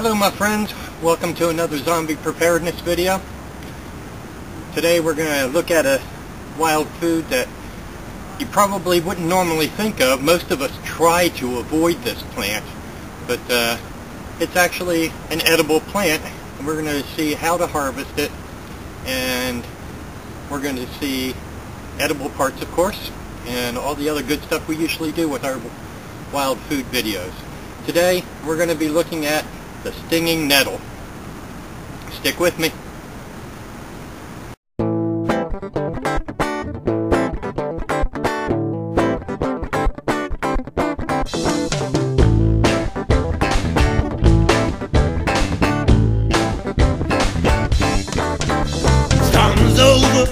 Hello my friends, welcome to another zombie preparedness video. Today we're going to look at a wild food that you probably wouldn't normally think of. Most of us try to avoid this plant, but it's actually an edible plant, and we're going to see how to harvest it, and we're going to see edible parts, of course, and all the other good stuff we usually do with our wild food videos. Today we're going to be looking at the stinging nettle. Stick with me. Storm's over.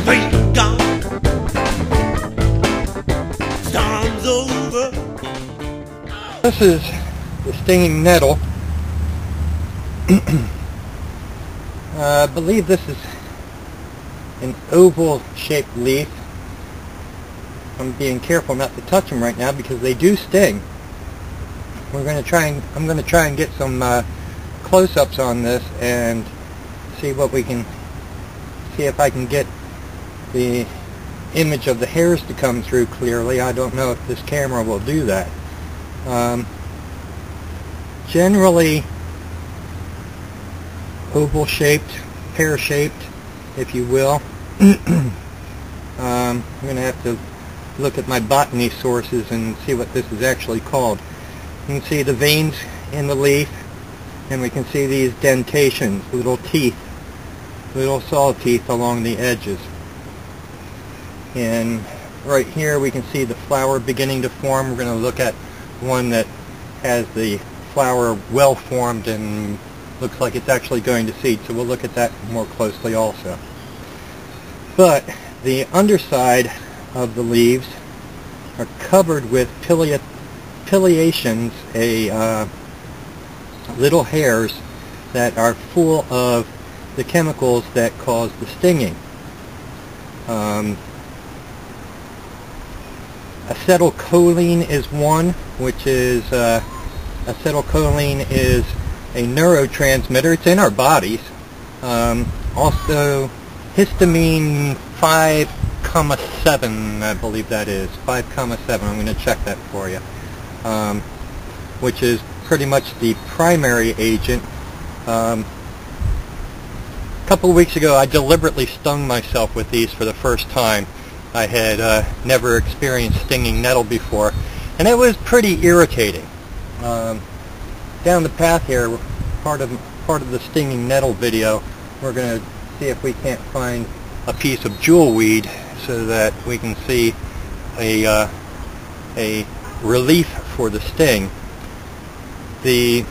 Rain gone. Storm's over. This is the stinging nettle. I believe this is an oval shaped leaf. I'm being careful not to touch them right now because they do sting. I'm going to try and get some close-ups on this and see if I can get the image of the hairs to come through clearly. I don't know if this camera will do that. Generally oval shaped, pear shaped, if you will. I'm going to have to look at my botany sources and see what this is actually called. You can see the veins in the leaf, and we can see these dentations, little teeth, little saw teeth along the edges. And right here we can see the flower beginning to form. We're going to look at one that has the flower well formed and looks like it's actually going to seed, so we'll look at that more closely also. But the underside of the leaves are covered with pileations, little hairs that are full of the chemicals that cause the stinging. Acetylcholine is one, which is acetylcholine is a neurotransmitter. It's in our bodies. Also histamine 5,7, I believe that is 5,7. I'm going to check that for you. Which is pretty much the primary agent. A couple of weeks ago I deliberately stung myself with these for the first time. I had never experienced stinging nettle before, and it was pretty irritating. Down the path here, part of the stinging nettle video, we're going to see if we can't find a piece of jewelweed so that we can see a relief for the sting. The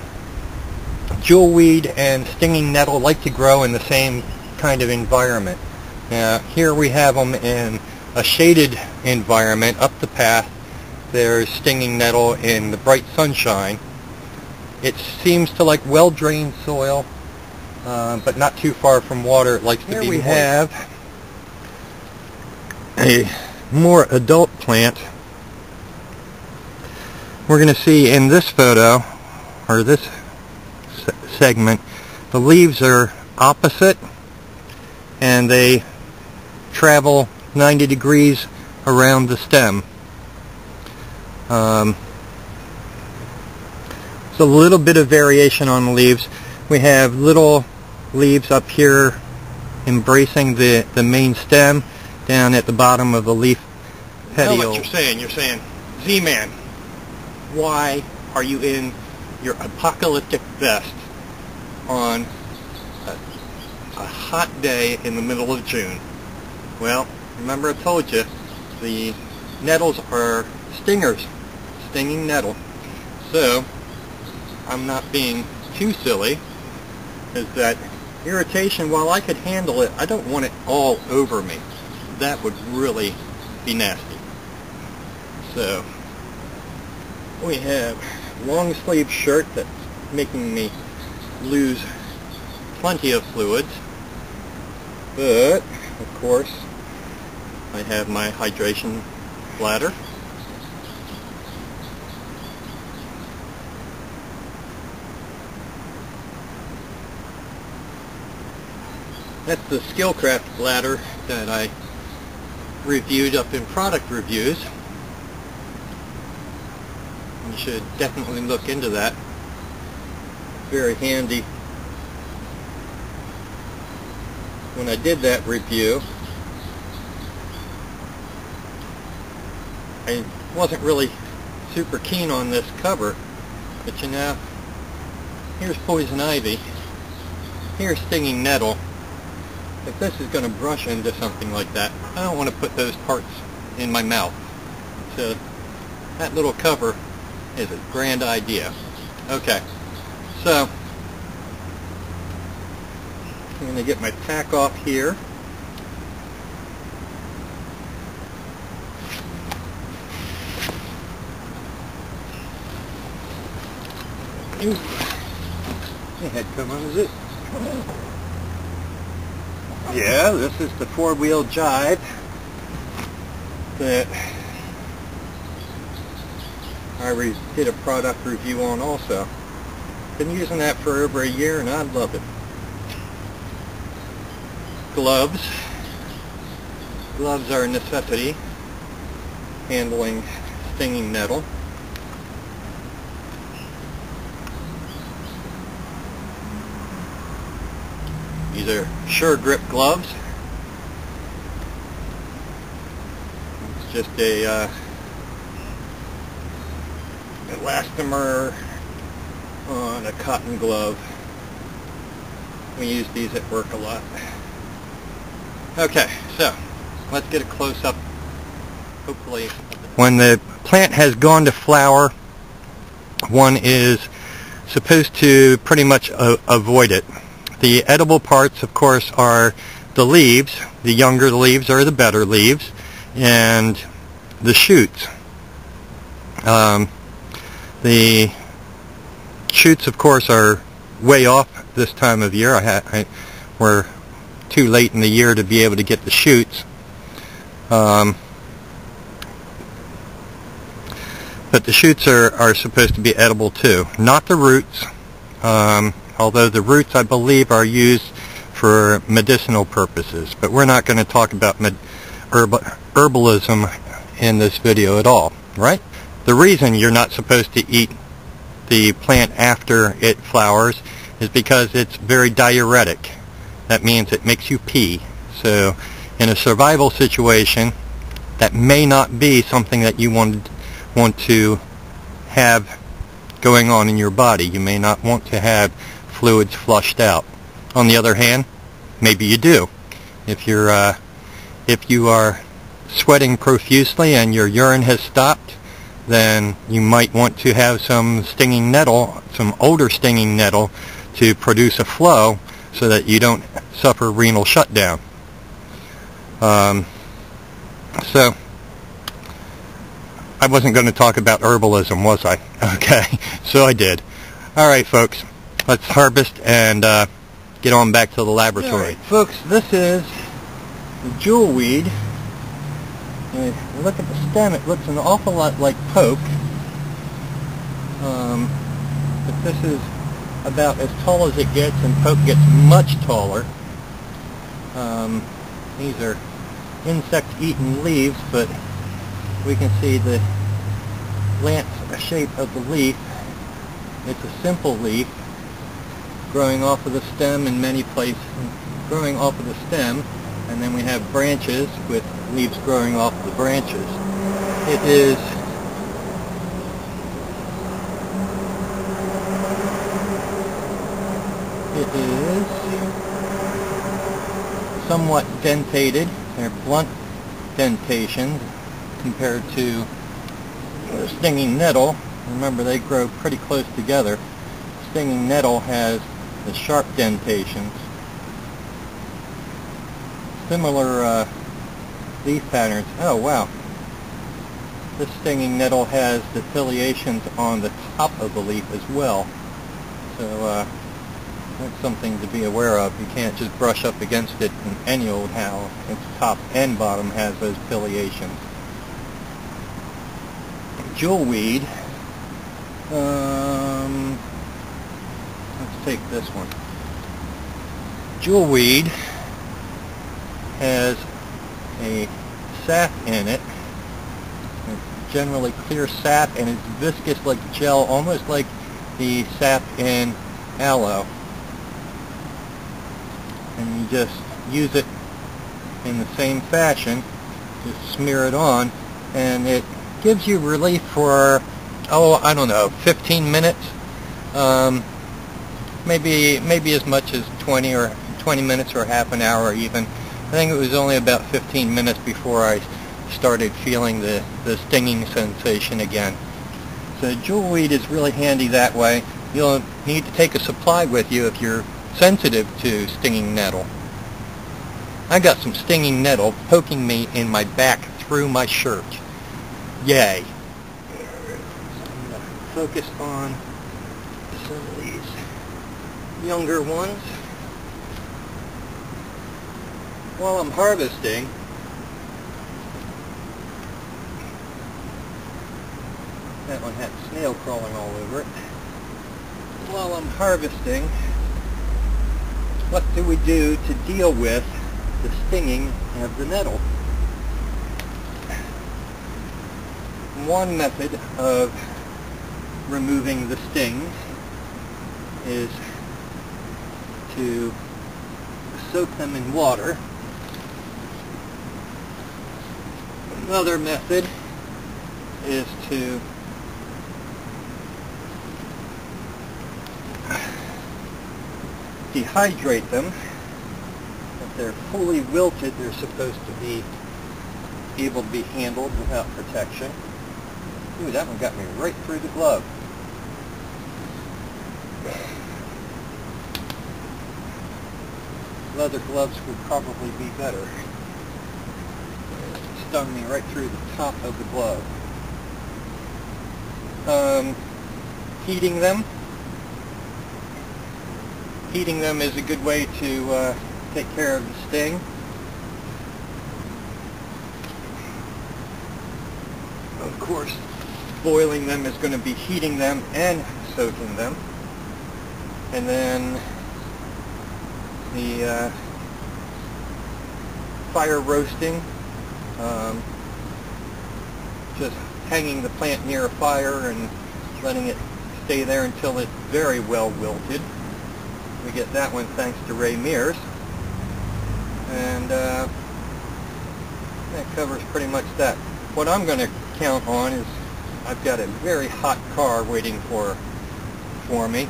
jewelweed and stinging nettle like to grow in the same kind of environment. Now here we have them in a shaded environment up the path. There's stinging nettle in the bright sunshine. It seems to like well-drained soil, but not too far from water. It likes to be moist. Here we have a more adult plant. We're going to see in this photo, or this segment, the leaves are opposite, and they travel 90 degrees around the stem. There's a little bit of variation on the leaves. We have little leaves up here embracing the main stem down at the bottom of the leaf petiole. I know what you're saying. You're saying, Z-Man, why are you in your apocalyptic vest on a hot day in the middle of June? Well, remember I told you, the nettles are stingers, stinging nettle. So, I'm not being too silly, is that irritation, while I could handle it, I don't want it all over me. That would really be nasty. So, we have long sleeve shirt that's making me lose plenty of fluids, but of course I have my hydration bladder. That's the Skillcraft bladder that I reviewed up in product reviews. You should definitely look into that. Very handy. When I did that review, I wasn't really super keen on this cover, but you know, here's poison ivy, here's stinging nettle. If this is going to brush into something like that, I don't want to put those parts in my mouth. So that little cover is a grand idea. Okay, so I'm going to get my tack off here. Ooh. Hey, head, come on, is it? Yeah, this is the four-wheel jive that I did a product review on also. Been using that for over a year and I love it. Gloves. Gloves are a necessity handling stinging nettle. These are Sure Grip gloves. It's just a elastomer on a cotton glove. We use these at work a lot. Okay, so let's get a close-up, hopefully. When the plant has gone to flower, one is supposed to pretty much avoid it. The edible parts, of course, are the leaves. The younger the leaves are the better leaves, and the shoots. The shoots, of course, are way off this time of year. We're too late in the year to be able to get the shoots. But the shoots are supposed to be edible too, not the roots. Although the roots, I believe, are used for medicinal purposes. But we're not going to talk about herbalism in this video at all, right? The reason you're not supposed to eat the plant after it flowers is because it's very diuretic. That means it makes you pee. So in a survival situation, that may not be something that you want to have going on in your body. You may not want to have fluids flushed out. On the other hand, maybe you do. If you are sweating profusely and your urine has stopped, then you might want to have some stinging nettle, some older stinging nettle, to produce a flow so that you don't suffer renal shutdown. So I wasn't going to talk about herbalism, was I? Okay, so I did. Alright, folks, let's harvest and get on back to the laboratory. All right, folks, this is the jewelweed. Look at the stem, it looks an awful lot like poke. But this is about as tall as it gets, and poke gets much taller. These are insect-eaten leaves, but we can see the lance shape of the leaf. It's a simple leaf growing off of the stem in many places, growing off of the stem, and then we have branches with leaves growing off the branches. It is somewhat dentated. They're blunt dentations compared to the stinging nettle. Remember, they grow pretty close together. Stinging nettle has the sharp dentations. Similar leaf patterns. Oh wow. This stinging nettle has the foliations on the top of the leaf as well. So that's something to be aware of. You can't just brush up against it in any old how. Its top and bottom has those foliations. Jewelweed. Let's take this one. Jewelweed has a sap in it. It's generally clear sap, and it's viscous like gel, almost like the sap in aloe. And you just use it in the same fashion, just smear it on, and it gives you relief for, I don't know, 15 minutes, maybe as much as 20 minutes or half an hour even. I think it was only about 15 minutes before I started feeling the stinging sensation again. So jewelweed is really handy that way. You'll need to take a supply with you if you're sensitive to stinging nettle. I got some stinging nettle poking me in my back through my shirt. Yay. So I'm going to focus on some of these younger ones. While I'm harvesting, that one had snail crawling all over it. While I'm harvesting, what do we do to deal with the stinging of the nettle? One method of removing the stings is to soak them in water. Another method is to dehydrate them. If they're fully wilted, they're supposed to be able to be handled without protection. Ooh, that one got me right through the glove. Leather gloves would probably be better. It stung me right through the top of the glove. Heating them. Heating them is a good way to take care of the sting. Of course, boiling them is going to be heating them and soaking them. And then the fire roasting, just hanging the plant near a fire and letting it stay there until it's very well wilted. We get that one thanks to Ray Mears. And that covers pretty much that. What I'm going to count on is I've got a very hot car waiting for me.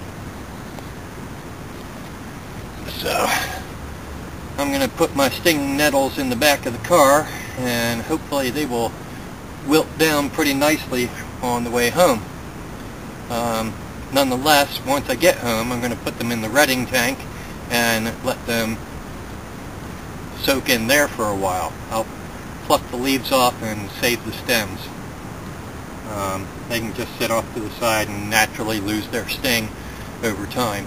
So I'm going to put my stinging nettles in the back of the car, and hopefully they will wilt down pretty nicely on the way home. Nonetheless, once I get home, I'm going to put them in the retting tank and let them soak in there for a while. I'll pluck the leaves off and save the stems. They can just sit off to the side and naturally lose their sting over time.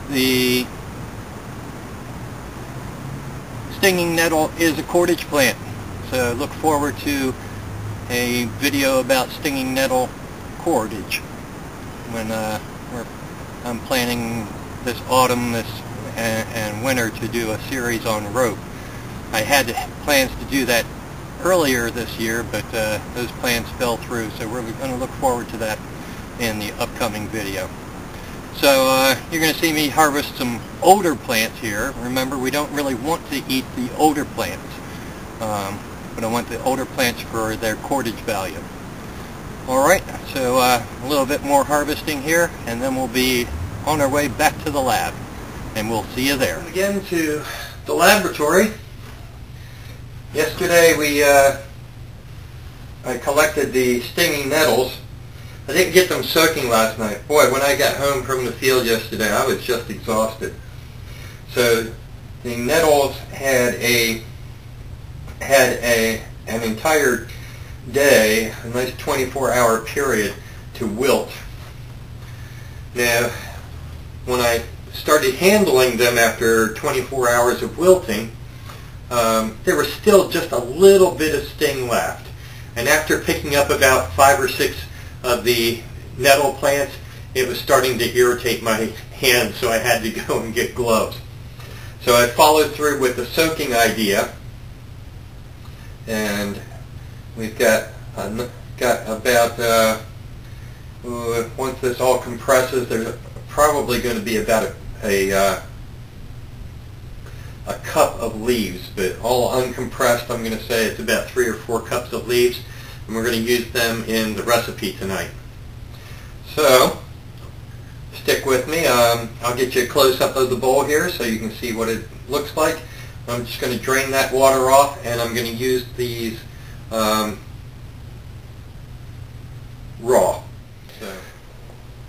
The stinging nettle is a cordage plant, so look forward to a video about stinging nettle cordage when I'm planning this autumn and winter to do a series on rope. I had plans to do that earlier this year, but those plans fell through, so we're going to look forward to that in the upcoming video. So you're going to see me harvest some older plants here. Remember, we don't really want to eat the older plants, but I want the older plants for their cordage value. Alright, so a little bit more harvesting here, and then we'll be on our way back to the lab, and we'll see you there. Again to the laboratory. Yesterday I collected the stinging nettles. I didn't get them soaking last night. Boy, when I got home from the field yesterday, I was just exhausted. So the nettles had an entire day, a nice 24-hour period to wilt. Now, when I started handling them after 24 hours of wilting, there was still just a little bit of sting left. And after picking up about 5 or 6 of the nettle plants, it was starting to irritate my hands, so I had to go and get gloves. So I followed through with the soaking idea, and we've got about once this all compresses, there's probably going to be about a cup of leaves, but all uncompressed. I'm going to say it's about 3 or 4 cups of leaves, and we're going to use them in the recipe tonight. So stick with me. I'll get you a close-up of the bowl here so you can see what it looks like. I'm just going to drain that water off, and I'm going to use these raw.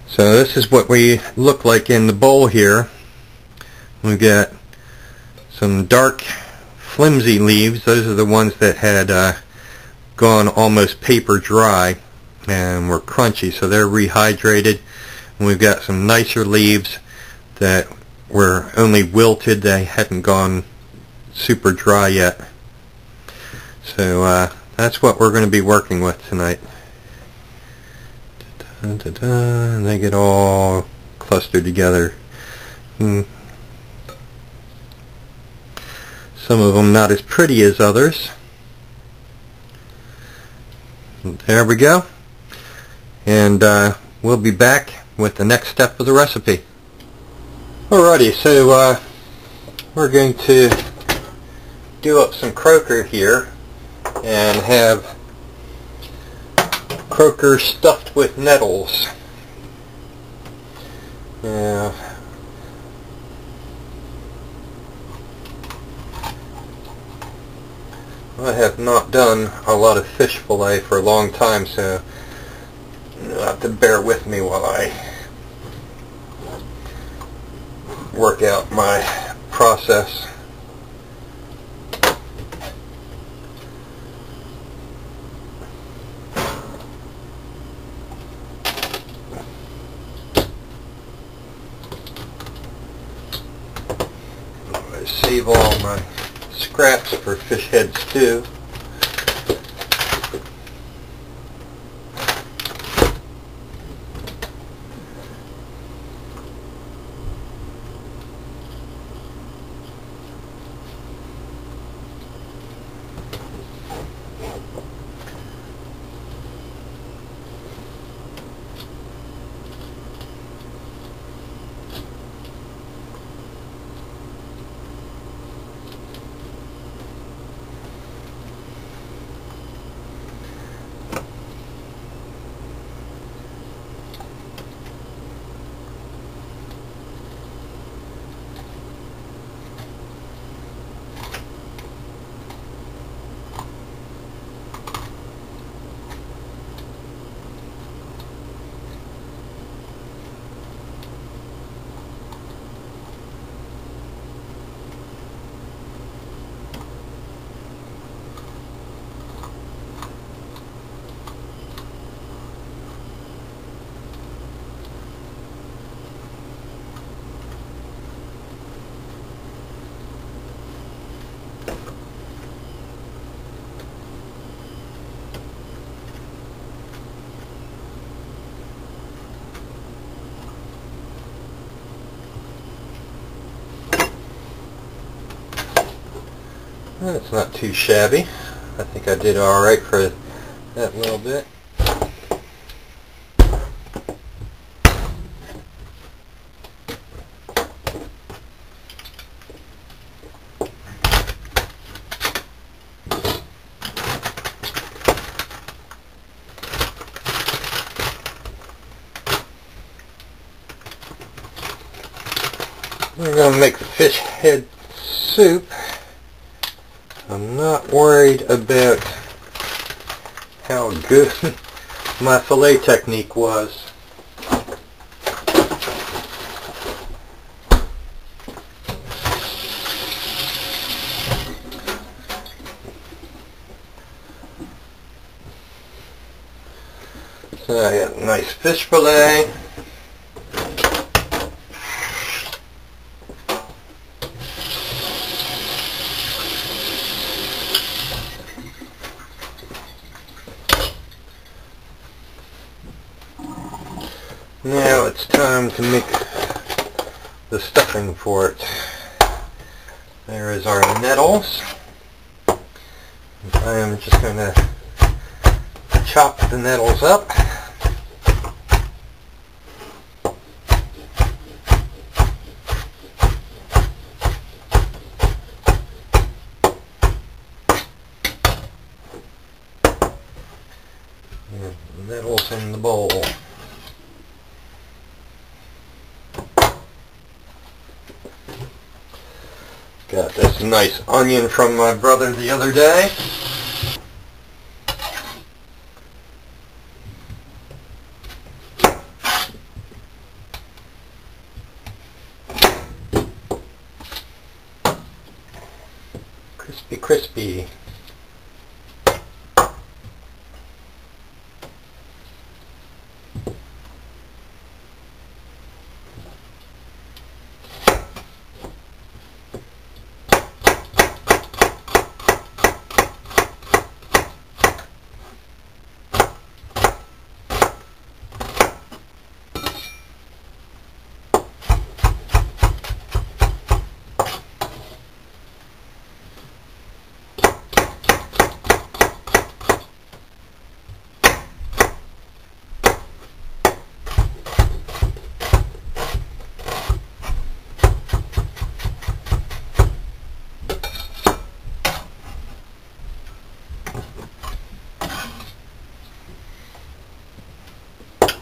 So this is what we look like in the bowl here. We've got some dark, flimsy leaves. Those are the ones that had gone almost paper dry and were crunchy, so they're rehydrated. And we've got some nicer leaves that were only wilted. They hadn't gone super dry yet. So that's what we're going to be working with tonight. And they get all clustered together. Some of them not as pretty as others. There we go. And we'll be back with the next step of the recipe. Alrighty, so we're going to do up some croaker here and have croaker stuffed with nettles. Now, I have not done a lot of fish fillet for a long time, so you'll have to bear with me while I work out my process. I save all my scraps for fish head stew. It's not too shabby. I think I did alright for that little bit. We're going to make the fish head soup. I'm not worried about how good my fillet technique was. So I got a nice fish fillet. Now it's time to make the stuffing for it. There is our nettles. I am just going to chop the nettles up. And nettles in the bowl. Got this nice onion from my brother the other day. Crispy, crispy.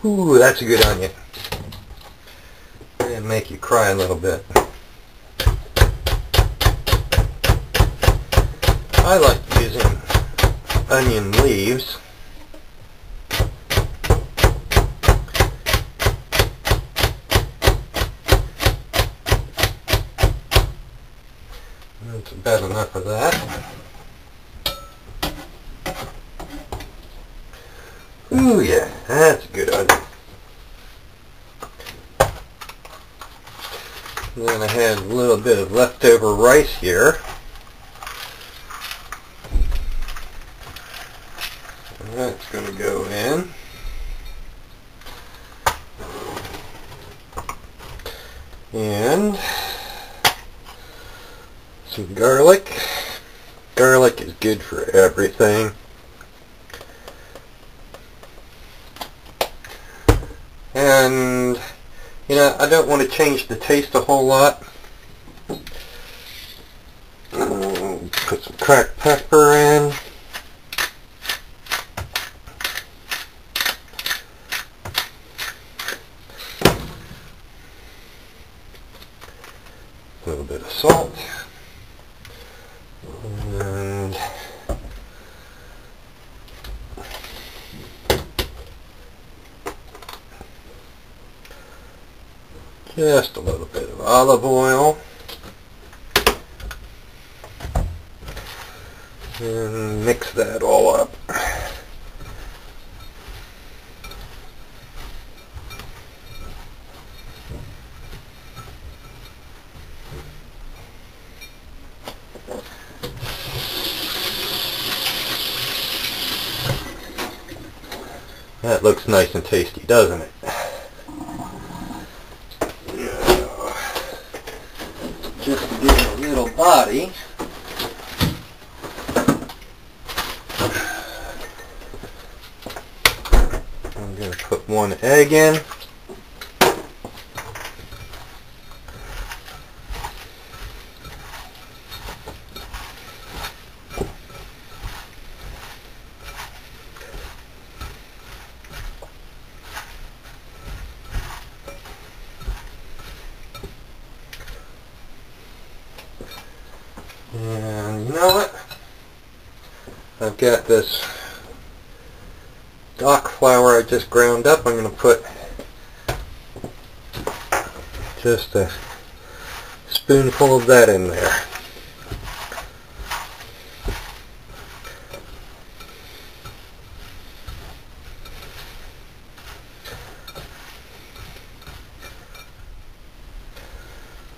Ooh, that's a good onion. It'll make you cry a little bit. I like using onion leaves. That's about enough of that. Ooh yeah, that's a good onion. And then I had a little bit of leftover rice here. And that's going to go in. And some garlic. Garlic is good for everything. And, you know, I don't want to change the taste a whole lot. Put some cracked pepper in. A little bit of salt. And just a little bit of olive oil. And mix that all up. That looks nice and tasty, doesn't it? Just to give it a little body, I'm going to put one egg in. And you know what? I've got this dock flour I just ground up. I'm going to put just a spoonful of that in there.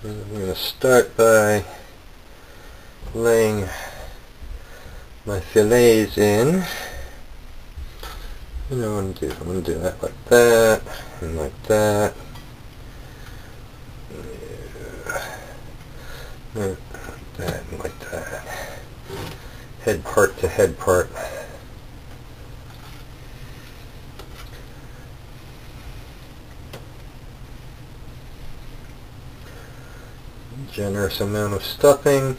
And I'm going to start by laying my fillets in. You know what I'm going to do that like that and like that. head part to head part. Generous amount of stuffing.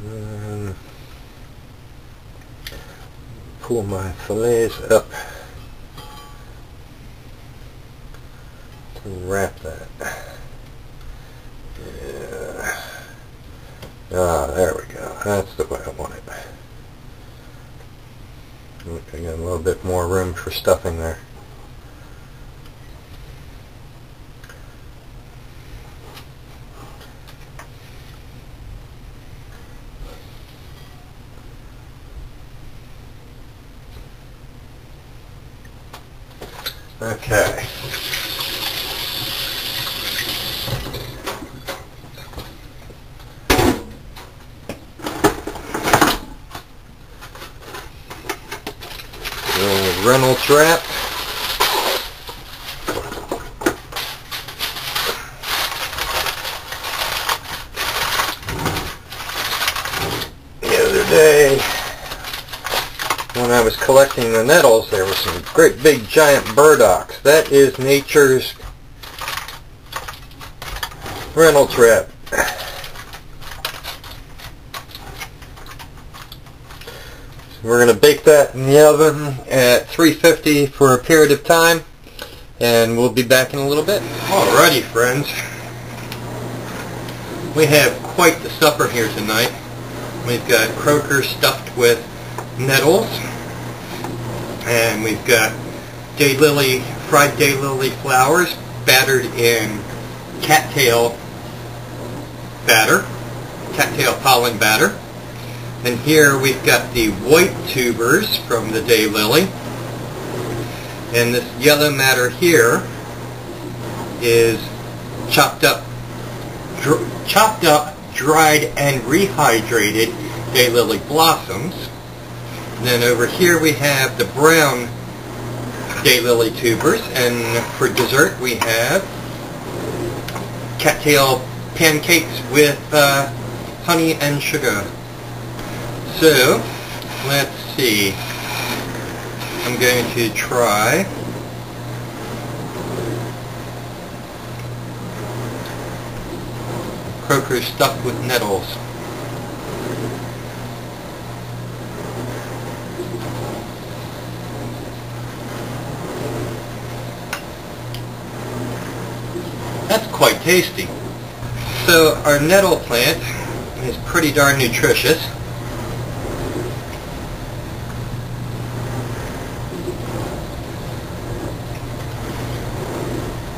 And pull my fillets up to wrap that. Yeah. Ah, there we go. That's the way I want it. I got a little bit more room for stuffing there. Okay. Reynolds wrap. The other day, when I was collecting the nettles, there were some great big giant burdocks. That is nature's Reynolds wrap. We're going to bake that in the oven at 350 for a period of time, and we'll be back in a little bit. Alrighty, friends. We have quite the supper here tonight. We've got Croaker stuffed with nettles, and we've got fried daylily flowers battered in cattail pollen batter. And here we've got the white tubers from the daylily. And this yellow matter here is chopped up, dried, and rehydrated daylily blossoms. And then over here we have the brown daylily tubers. And for dessert we have cattail pancakes with honey and sugar. So, let's see. I'm going to try Croaker stuffed with nettles. That's quite tasty. So, our nettle plant is pretty darn nutritious.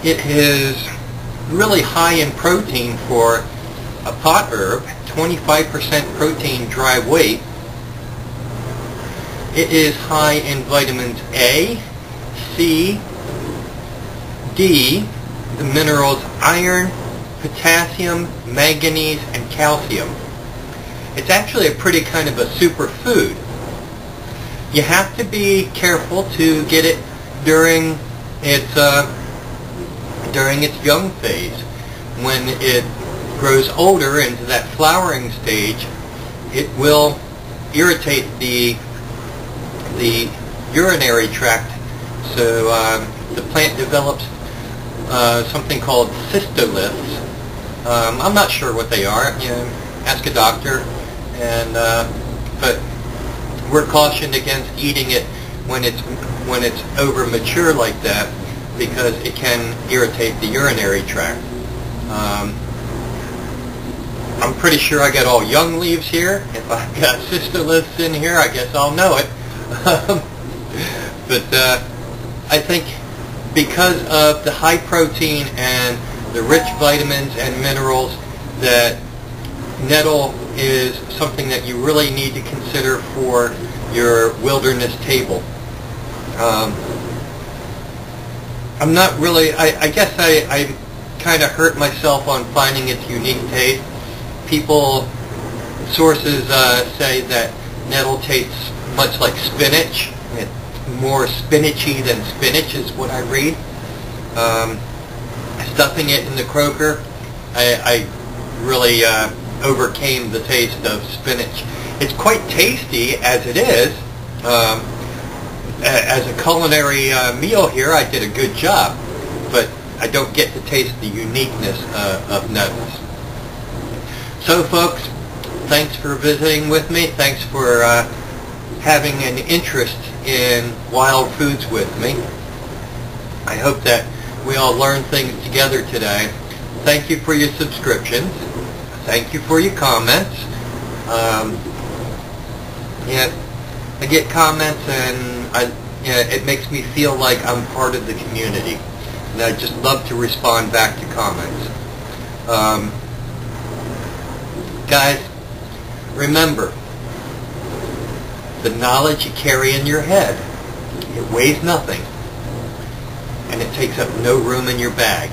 It is really high in protein for a pot herb, 25% protein dry weight. It is high in vitamins A, C, D, the minerals iron, potassium, manganese, and calcium. It's actually a pretty kind of a superfood. You have to be careful to get it during its young phase. When it grows older into that flowering stage, it will irritate the urinary tract, so the plant develops something called cystoliths. I'm not sure what they are. You know, ask a doctor. And but we're cautioned against eating it when it's over mature like that, because it can irritate the urinary tract. I'm pretty sure I got all young leaves here. If I've got cystoliths in here, I guess I'll know it. But I think because of the high protein and the rich vitamins and minerals, that nettle is something that you really need to consider for your wilderness table. I'm not really, I guess I kind of hurt myself on finding its unique taste. Sources say that nettle tastes much like spinach. It more spinachy than spinach is what I read. Stuffing it in the croaker, I really overcame the taste of spinach. It's quite tasty as it is. As a culinary meal here, I did a good job, but I don't get to taste the uniqueness of Nettles. So folks, thanks for visiting with me. Thanks for having an interest in wild foods with me. I hope that we all learn things together today. Thank you for your subscriptions. Thank you for your comments. Yeah, I get comments and it makes me feel like I'm part of the community. And I just love to respond back to comments. Guys, remember, the knowledge you carry in your head, it weighs nothing, and it takes up no room in your bag.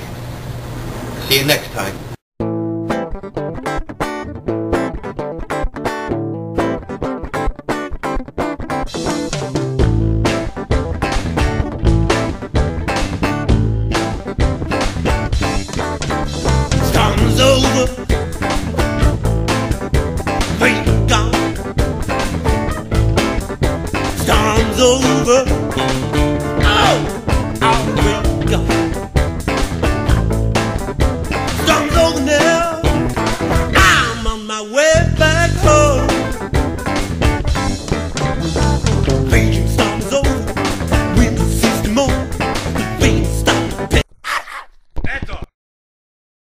See you next time. Storm's over. Rain gone. Storm's over.